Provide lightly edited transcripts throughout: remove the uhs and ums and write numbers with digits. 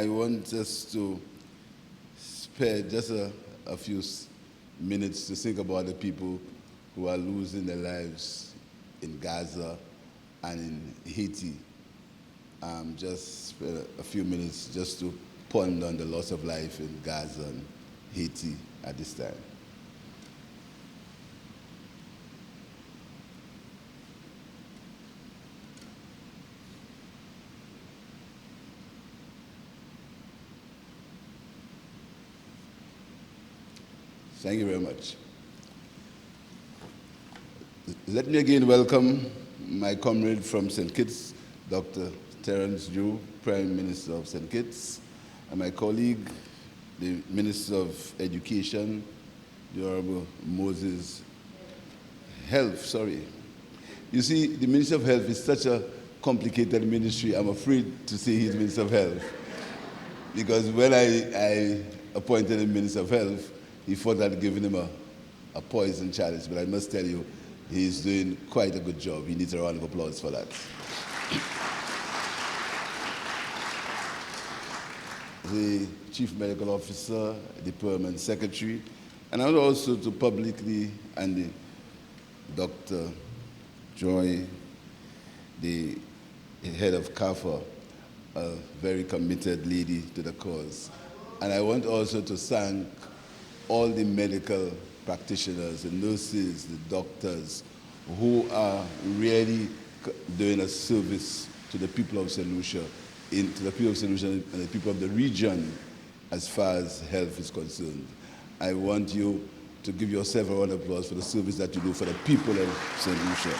I want us to spare just a few minutes to think about the people who are losing their lives in Gaza and in Haiti. Just spare a few minutes just to ponder on the loss of life in Gaza and Haiti at this time. Thank you very much. Let me again welcome my comrade from St. Kitts, Dr. Terence Drew, Prime Minister of St. Kitts, and my colleague, the Minister of Education, the Honorable Moses Health, sorry. You see, the Minister of Health is such a complicated ministry, I'm afraid to say he's Minister of Health. Because when I appointed him Minister of Health, he thought I'd given him a poison chalice, but I must tell you, he's doing quite a good job. He needs a round of applause for that. The Chief Medical Officer, the Permanent Secretary, and I would also to publicly, and Dr. Joy, the head of CARPHA, a very committed lady to the cause. And I want also to thank all the medical practitioners, the nurses, the doctors, who are really doing a service to the people of St. Lucia, to the people of St. Lucia and the people of the region as far as health is concerned. I want you to give yourself a round of applause for the service that you do for the people of St. Lucia.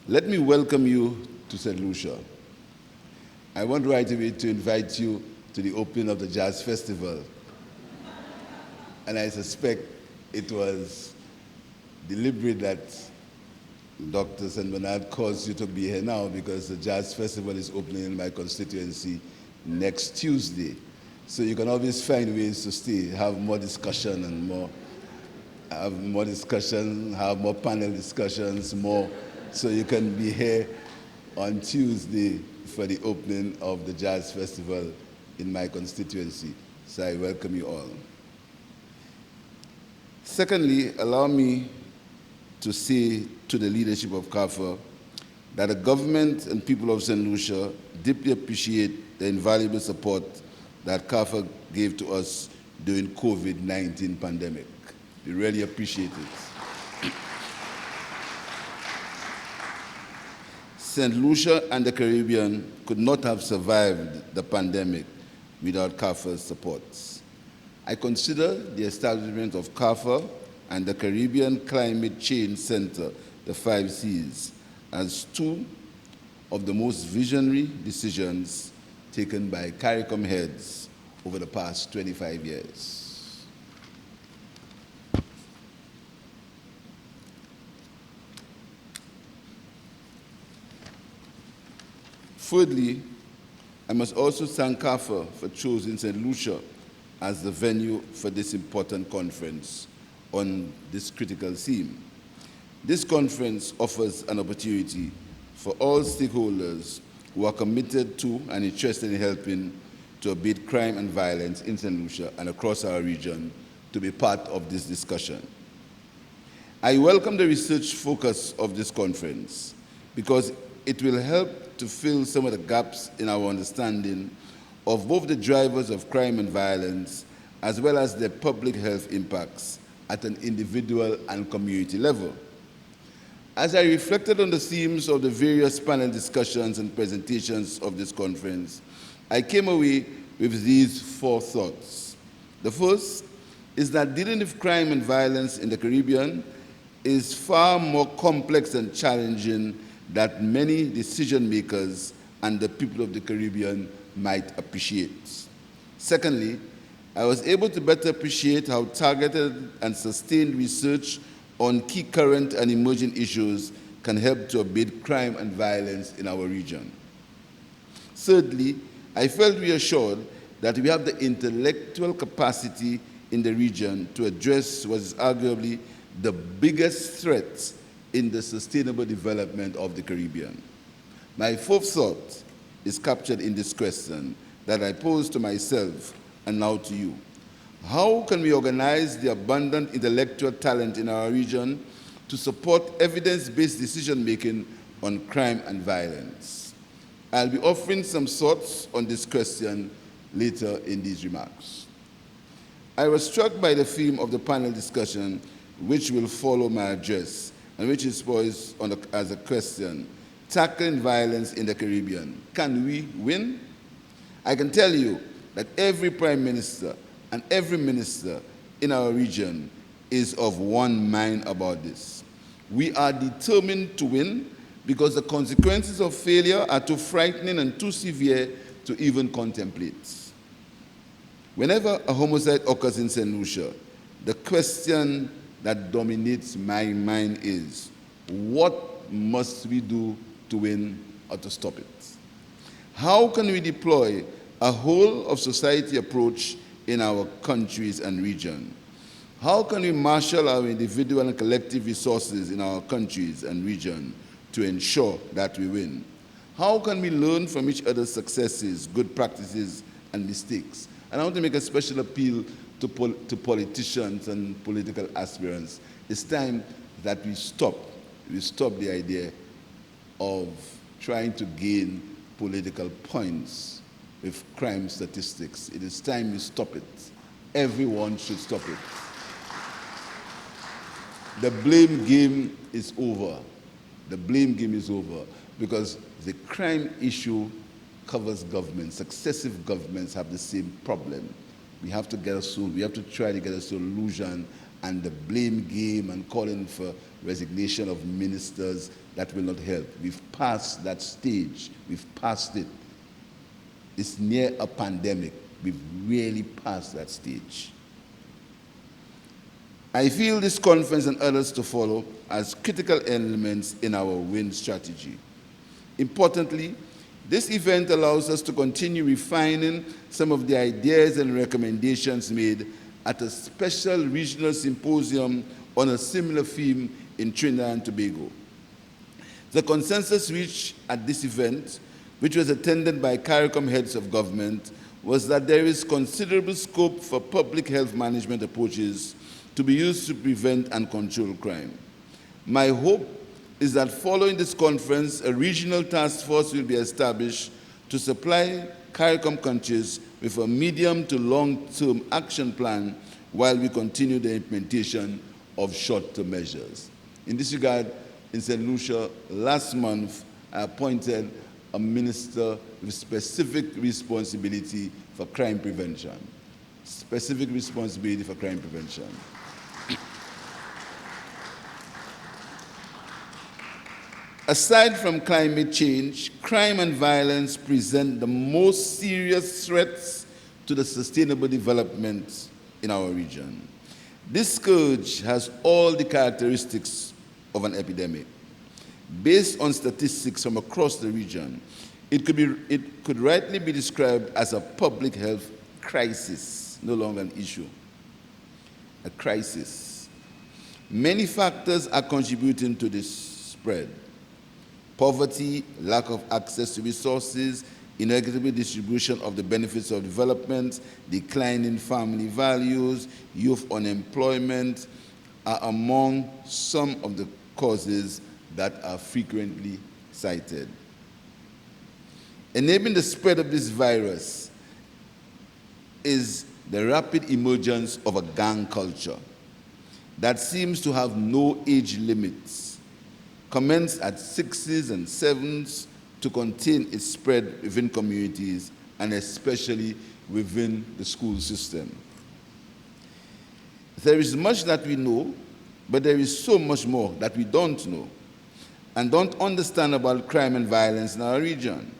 Let me welcome you to St. Lucia. I want right away to invite you to the opening of the Jazz Festival. And I suspect it was deliberate that Dr. St. Bernard caused you to be here now, because the Jazz Festival is opening in my constituency next Tuesday. So you can always find ways to stay, have more discussion and have more panel discussions, so you can be here on Tuesday for the opening of the Jazz Festival in my constituency. So I welcome you all. Secondly, allow me to say to the leadership of CARPHA that the government and people of St. Lucia deeply appreciate the invaluable support that CARPHA gave to us during COVID-19 pandemic. We really appreciate it. St. Lucia and the Caribbean could not have survived the pandemic without CARPHA's support. I consider the establishment of CARPHA and the Caribbean Climate Change Center, the 5 Cs, as two of the most visionary decisions taken by CARICOM heads over the past 25 years. Thirdly, I must also thank CARPHA for choosing St. Lucia as the venue for this important conference on this critical theme. This conference offers an opportunity for all stakeholders who are committed to and interested in helping to abate crime and violence in St. Lucia and across our region to be part of this discussion. I welcome the research focus of this conference because it will help to fill some of the gaps in our understanding of both the drivers of crime and violence as well as their public health impacts at an individual and community level. As I reflected on the themes of the various panel discussions and presentations of this conference, I came away with these 4 thoughts. The first is that dealing with crime and violence in the Caribbean is far more complex and challenging than many decision makers and the people of the Caribbean might appreciate. Secondly, I was able to better appreciate how targeted and sustained research on key current and emerging issues can help to abate crime and violence in our region. Thirdly, I felt reassured that we have the intellectual capacity in the region to address what is arguably the biggest threat in the sustainable development of the Caribbean. My fourth thought is captured in this question that I pose to myself and now to you. How can we organize the abundant intellectual talent in our region to support evidence-based decision-making on crime and violence? I'll be offering some thoughts on this question later in these remarks. I was struck by the theme of the panel discussion, which will follow my address, and which is posed as a question: tackling violence in the Caribbean. Can we win? I can tell you that every prime minister and every minister in our region is of one mind about this. We are determined to win because the consequences of failure are too frightening and too severe to even contemplate. Whenever a homicide occurs in St. Lucia, the question that dominates my mind is, what must we do to win or to stop it? How can we deploy a whole of society approach in our countries and region? How can we marshal our individual and collective resources in our countries and region to ensure that we win? How can we learn from each other's successes, good practices, and mistakes? And I want to make a special appeal to politicians and political aspirants. It's time that we stop the idea of trying to gain political points with crime statistics. It is time we stop it. Everyone should stop it. The blame game is over. The blame game is over because the crime issue covers governments. Successive governments have the same problem. We have to try to get a solution, and the blame game and calling for resignation of ministers, that will not help. We've passed that stage. We've passed it. It's near a pandemic. We've really passed that stage. I feel this conference and others to follow as critical elements in our WIN strategy. Importantly, this event allows us to continue refining some of the ideas and recommendations made at a special regional symposium on a similar theme in Trinidad and Tobago. The consensus reached at this event, which was attended by CARICOM heads of government, was that there is considerable scope for public health management approaches to be used to prevent and control crime. My hope is that following this conference, a regional task force will be established to supply CARICOM countries with a medium to long-term action plan while we continue the implementation of short-term measures. In this regard, in St. Lucia, last month, I appointed a minister with specific responsibility for crime prevention. Specific responsibility for crime prevention. Aside from climate change, crime and violence present the most serious threats to the sustainable development in our region. This scourge has all the characteristics of an epidemic. Based on statistics from across the region, it could rightly be described as a public health crisis, no longer an issue, a crisis. Many factors are contributing to this spread. Poverty, lack of access to resources, inequitable distribution of the benefits of development, decline in family values, youth unemployment are among some of the causes that are frequently cited. Enabling the spread of this virus is the rapid emergence of a gang culture that seems to have no age limits, commenced at 6s and 7s to contain its spread within communities and especially within the school system. There is much that we know, but there is so much more that we don't know and don't understand about crime and violence in our region.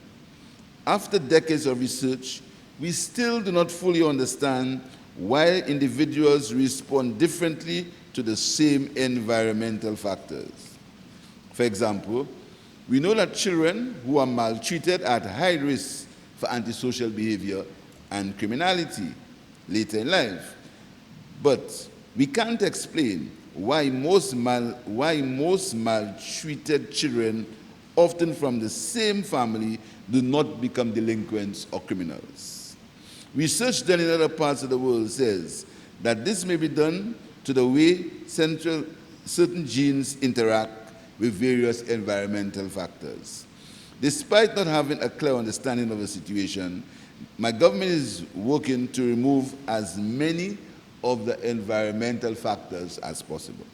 After decades of research, we still do not fully understand why individuals respond differently to the same environmental factors. For example, we know that children who are maltreated are at high risk for antisocial behavior and criminality later in life. But we can't explain why most maltreated children often from the same family, do not become delinquents or criminals. Research done in other parts of the world says that this may be done to the way certain genes interact with various environmental factors. Despite not having a clear understanding of the situation, my government is working to remove as many of the environmental factors as possible.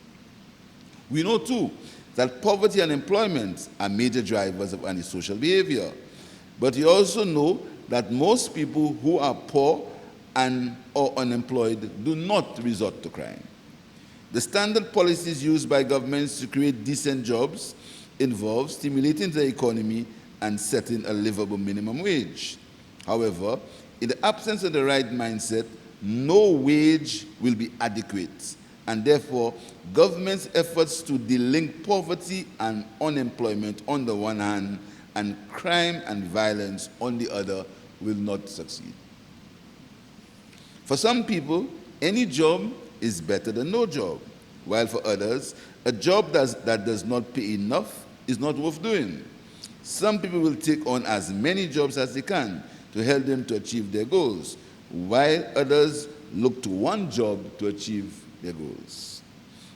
We know too that poverty and unemployment are major drivers of antisocial behavior. But we also know that most people who are poor or unemployed do not resort to crime. The standard policies used by governments to create decent jobs involve stimulating the economy and setting a livable minimum wage. However, in the absence of the right mindset, no wage will be adequate, and therefore, government's efforts to delink poverty and unemployment on the one hand and crime and violence on the other will not succeed. For some people, any job is better than no job, while for others, a job that does not pay enough is not worth doing. Some people will take on as many jobs as they can to help them to achieve their goals, while others look to one job to achieve their goals.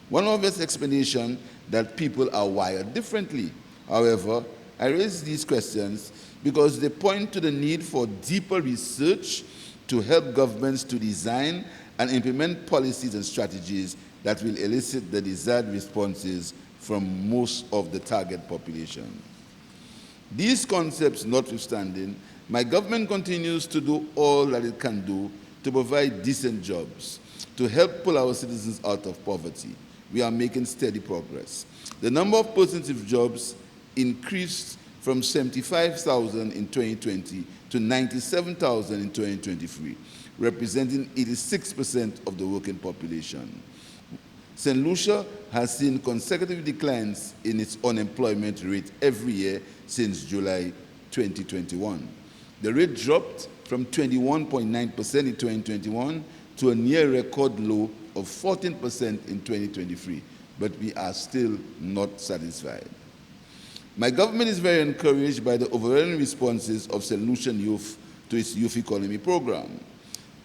One obvious explanation that people are wired differently. However, I raise these questions because they point to the need for deeper research to help governments to design and implement policies and strategies that will elicit the desired responses from most of the target population. These concepts notwithstanding, my government continues to do all that it can do to provide decent jobs, to help pull our citizens out of poverty. We are making steady progress. The number of persons with jobs increased from 75,000 in 2020 to 97,000 in 2023, representing 86% of the working population. St. Lucia has seen consecutive declines in its unemployment rate every year since July 2021. The rate dropped from 21.9% in 2021 to a near record low of 14% in 2023, but we are still not satisfied. My government is very encouraged by the overwhelming responses of St. Lucian youth to its youth economy program.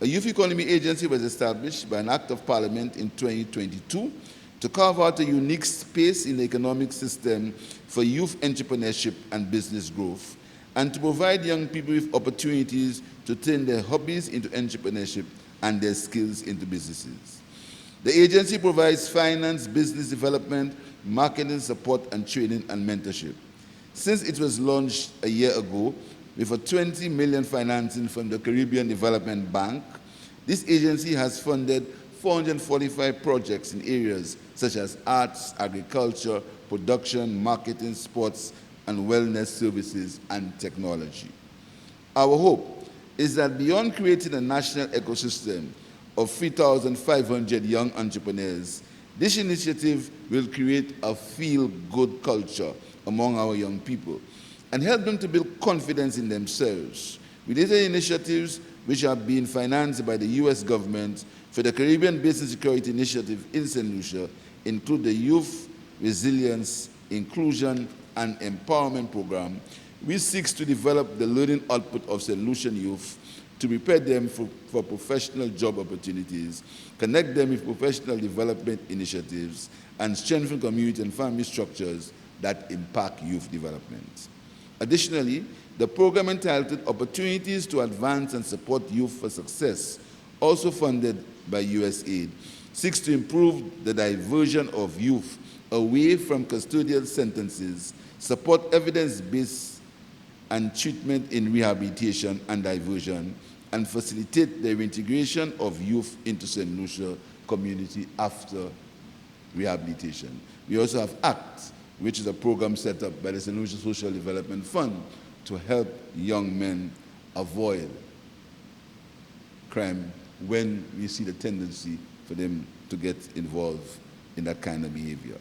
A youth economy agency was established by an act of parliament in 2022 to carve out a unique space in the economic system for youth entrepreneurship and business growth, and to provide young people with opportunities to turn their hobbies into entrepreneurship and their skills into businesses. The agency provides finance, business development, marketing support, and training and mentorship. Since it was launched a year ago with a $20 million financing from the Caribbean Development Bank, this agency has funded 445 projects in areas such as arts, agriculture, production, marketing, sports, and wellness services and technology. Our hope is that beyond creating a national ecosystem of 3,500 young entrepreneurs, this initiative will create a feel-good culture among our young people and help them to build confidence in themselves. Related initiatives which are being financed by the U.S. government for the Caribbean Business Security Initiative in St. Lucia include the Youth Resilience, Inclusion, and Empowerment Program, which seeks to develop the learning output of St. Lucian youth to prepare them for professional job opportunities, connect them with professional development initiatives, and strengthen community and family structures that impact youth development. Additionally, the program entitled Opportunities to Advance and Support Youth for Success, also funded by USAID, seeks to improve the diversion of youth away from custodial sentences, support evidence-based and treatment in rehabilitation and diversion, and facilitate the reintegration of youth into St. Lucia community after rehabilitation. We also have ACT, which is a program set up by the St. Lucia Social Development Fund to help young men avoid crime when we see the tendency for them to get involved in that kind of behavior.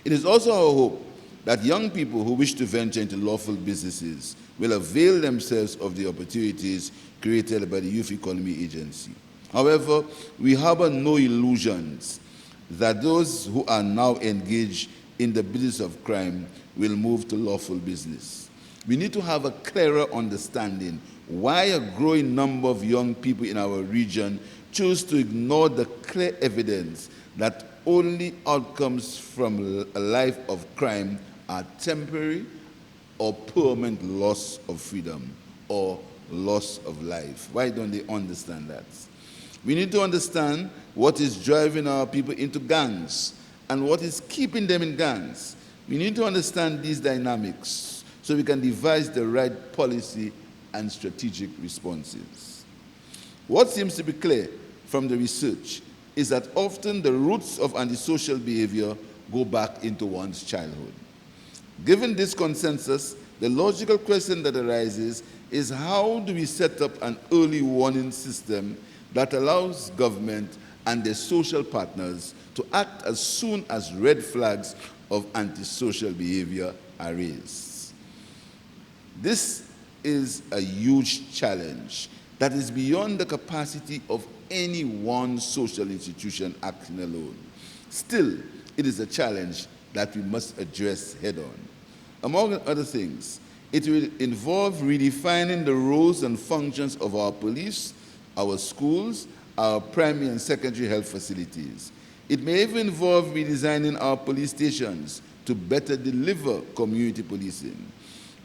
It is also our hope that young people who wish to venture into lawful businesses will avail themselves of the opportunities created by the Youth Economy Agency. However, we harbor no illusions that those who are now engaged in the business of crime will move to lawful business. We need to have a clearer understanding why a growing number of young people in our region choose to ignore the clear evidence that only outcomes from a life of crime are temporary or permanent loss of freedom or loss of life. Why don't they understand that? We need to understand what is driving our people into gangs and what is keeping them in gangs. We need to understand these dynamics so we can devise the right policy and strategic responses. What seems to be clear from the research is that often the roots of antisocial behavior go back into one's childhood. Given this consensus, the logical question that arises is how do we set up an early warning system that allows government and their social partners to act as soon as red flags of antisocial behavior are raised? This is a huge challenge that is beyond the capacity of any one social institution acting alone. Still, it is a challenge that we must address head-on. Among other things, it will involve redefining the roles and functions of our police, our schools, our primary and secondary health facilities. It may even involve redesigning our police stations to better deliver community policing.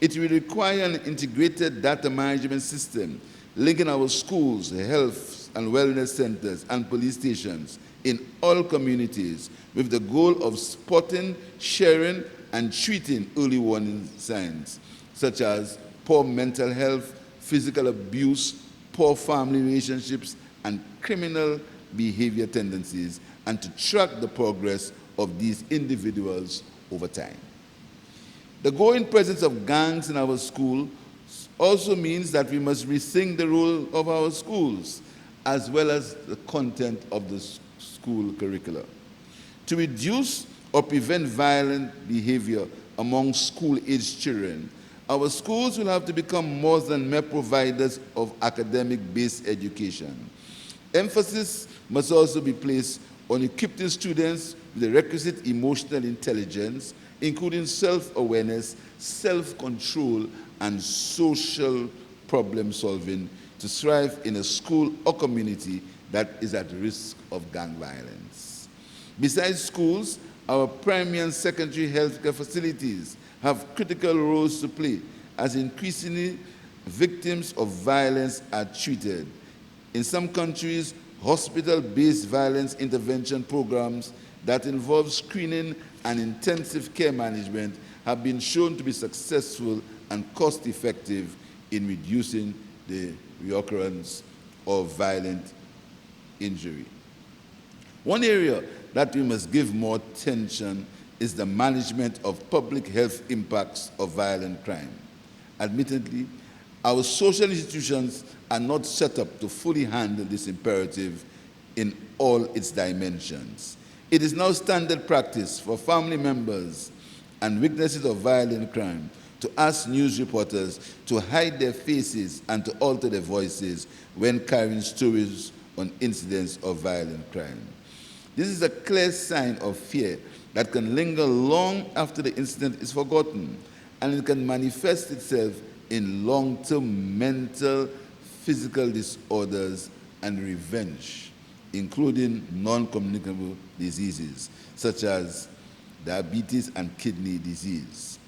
It will require an integrated data management system linking our schools, health and wellness centers, and police stations in all communities with the goal of spotting, sharing, and treating early warning signs, such as poor mental health, physical abuse, poor family relationships, and criminal behavior tendencies, and to track the progress of these individuals over time. The growing presence of gangs in our schools also means that we must rethink the role of our schools, as well as the content of the school curricula. To reduce or prevent violent behavior among school-aged children, our schools will have to become more than mere providers of academic-based education. Emphasis must also be placed on equipping students with the requisite emotional intelligence, including self-awareness, self-control, and social problem solving to thrive in a school or community that is at risk of gang violence. Besides schools, our primary and secondary healthcare facilities have critical roles to play as increasingly victims of violence are treated. In some countries, hospital-based violence intervention programs that involve screening and intensive care management have been shown to be successful and cost-effective in reducing the reoccurrence of violent injury. One area that we must give more attention is the management of public health impacts of violent crime. Admittedly, our social institutions are not set up to fully handle this imperative in all its dimensions. It is now standard practice for family members and witnesses of violent crime to ask news reporters to hide their faces and to alter their voices when carrying stories on incidents of violent crime. This is a clear sign of fear that can linger long after the incident is forgotten, and it can manifest itself in long-term mental, physical disorders and revenge, including non-communicable diseases such as diabetes and kidney disease.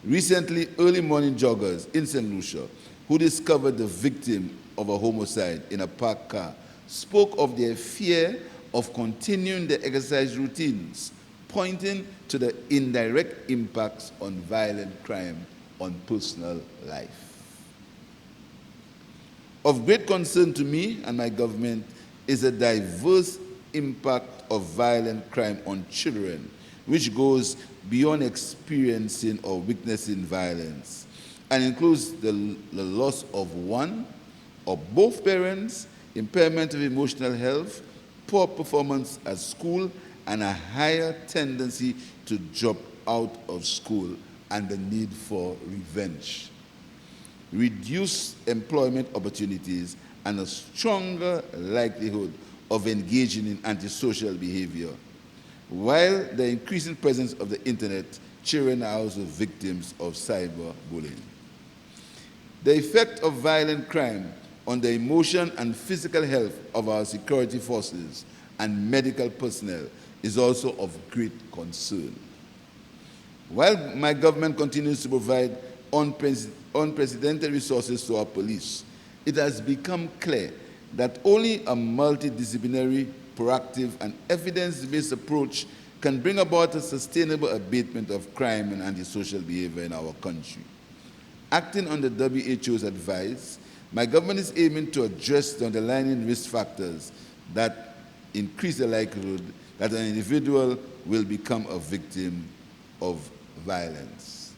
Recently, early morning joggers in St. Lucia who discovered the victim of a homicide in a parked car spoke of their fear of continuing their exercise routines, pointing to the indirect impacts on violent crime on personal life. Of great concern to me and my government is the diverse impact of violent crime on children, which goes beyond experiencing or witnessing violence and includes the loss of one or both parents, impairment of emotional health, poor performance at school, and a higher tendency to drop out of school and the need for revenge. Reduced employment opportunities and a stronger likelihood of engaging in antisocial behavior. while the increasing presence of the internet, children are also victims of cyberbullying. The effect of violent crime on the emotion and physical health of our security forces and medical personnel is also of great concern. While my government continues to provide unprecedented resources to our police, it has become clear that only a multidisciplinary, proactive, and evidence-based approach can bring about a sustainable abatement of crime and antisocial behavior in our country. Acting on the WHO's advice, my government is aiming to address the underlying risk factors that increase the likelihood that an individual will become a victim of violence.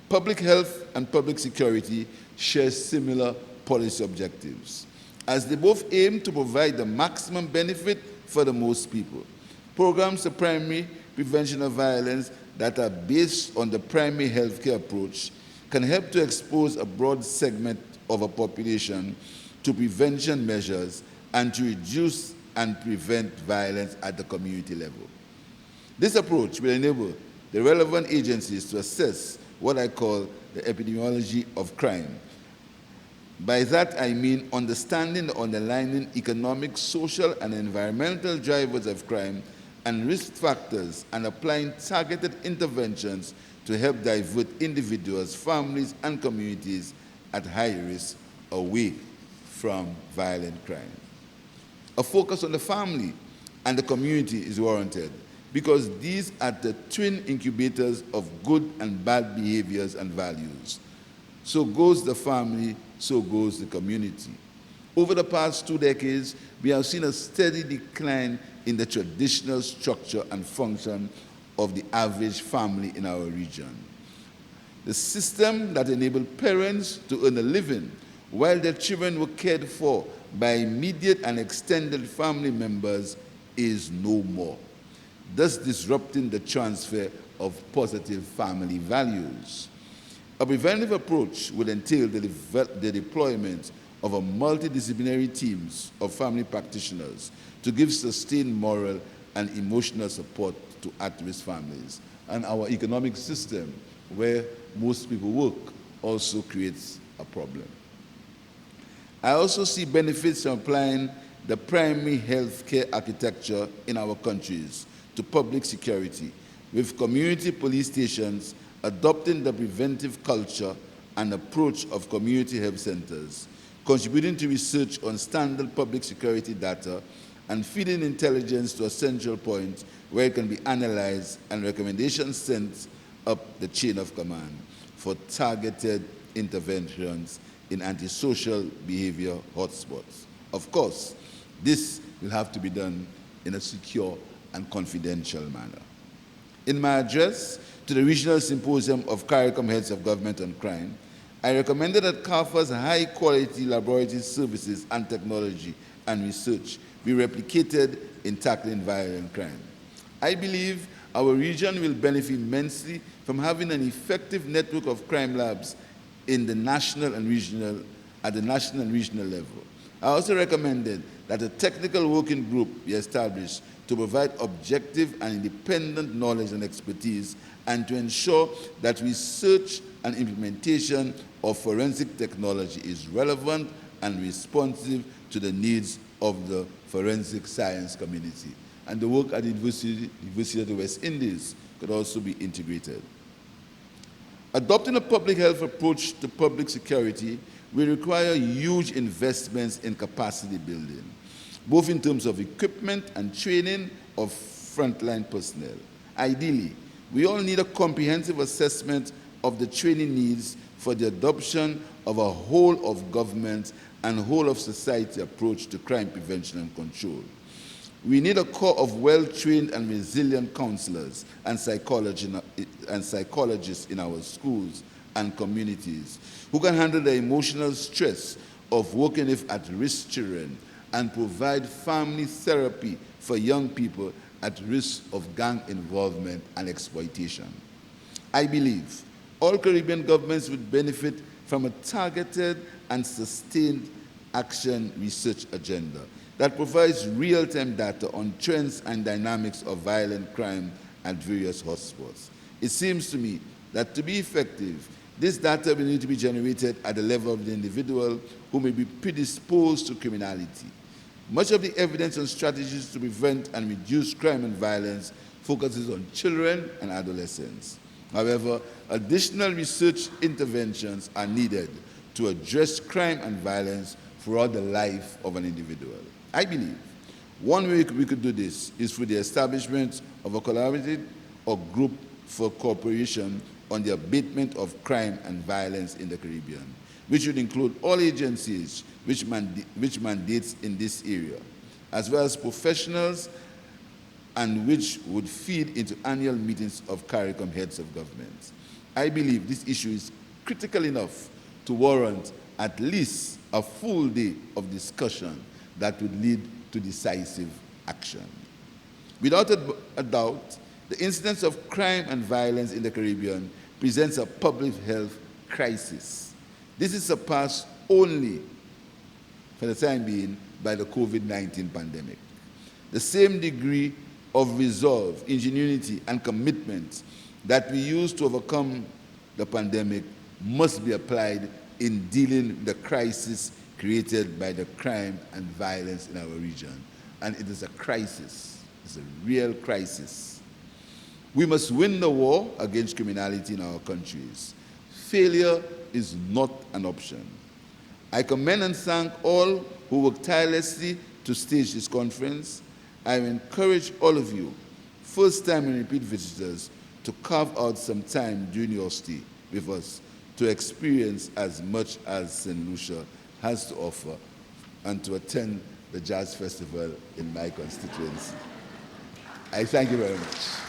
Public health and public security share similar policy objectives, as they both aim to provide the maximum benefit for the most people. Programs of primary prevention of violence that are based on the primary healthcare approach can help to expose a broad segment of a population to prevention measures and to reduce and prevent violence at the community level. This approach will enable the relevant agencies to assess what I call the epidemiology of crime. By that I mean understanding the underlying economic, social, and environmental drivers of crime and risk factors, and applying targeted interventions to help divert individuals, families, and communities at high risk away from violent crime. A focus on the family and the community is warranted because these are the twin incubators of good and bad behaviors and values. So goes the family, so goes the community. Over the past 2 decades, we have seen a steady decline in the traditional structure and function of the average family in our region. The system that enabled parents to earn a living while their children were cared for by immediate and extended family members is no more, thus disrupting the transfer of positive family values. A preventive approach would entail the deployment of a multidisciplinary teams of family practitioners to give sustained moral and emotional support to at-risk families. And our economic system, where most people work, also creates a problem. I also see benefits from applying the primary health care architecture in our countries to public security, with community police stations adopting the preventive culture and approach of community health centers, contributing to research on standard public security data, and feeding intelligence to a central point where it can be analyzed and recommendations sent up the chain of command for targeted interventions in antisocial behavior hotspots. Of course, this will have to be done in a secure and confidential manner. In my address to the Regional Symposium of CARICOM Heads of Government on Crime, I recommended that CARPHA's high-quality laboratory services and technology and research be replicated in tackling violent crime. I believe our region will benefit immensely from having an effective network of crime labs at the national and regional level. I also recommended that a technical working group be established to provide objective and independent knowledge and expertise, and to ensure that research and implementation of forensic technology is relevant and responsive to the needs of the forensic science community. And the work at the University of the West Indies could also be integrated. Adopting a public health approach to public security will require huge investments in capacity building, both in terms of equipment and training of frontline personnel. Ideally, we all need a comprehensive assessment of the training needs for the adoption of a whole of government and whole of society approach to crime prevention and control. We need a core of well-trained and resilient counselors and psychologists in our schools and communities who can handle the emotional stress of working with at-risk children and provide family therapy for young people at risk of gang involvement and exploitation. I believe all Caribbean governments would benefit from a targeted and sustained action research agenda that provides real-time data on trends and dynamics of violent crime at various hotspots. It seems to me that to be effective, this data will need to be generated at the level of the individual who may be predisposed to criminality. Much of the evidence on strategies to prevent and reduce crime and violence focuses on children and adolescents. However, additional research interventions are needed to address crime and violence throughout the life of an individual. I believe one way we could do this is through the establishment of a collaborative or group for cooperation on the abatement of crime and violence in the Caribbean, which would include all agencies which mandates in this area, as well as professionals, and which would feed into annual meetings of CARICOM heads of government. I believe this issue is critical enough to warrant at least a full day of discussion that would lead to decisive action. Without a doubt, the incidence of crime and violence in the Caribbean presents a public health crisis. This is surpassed only, for the time being, by the COVID-19 pandemic. The same degree of resolve, ingenuity, and commitment that we used to overcome the pandemic must be applied in dealing with the crisis created by the crime and violence in our region. And it is a crisis. It's a real crisis. We must win the war against criminality in our countries. Failure is not an option. I commend and thank all who worked tirelessly to stage this conference. I encourage all of you, first-time and repeat visitors, to carve out some time during your stay with us to experience as much as St. Lucia has to offer and to attend the Jazz Festival in my constituency. I thank you very much.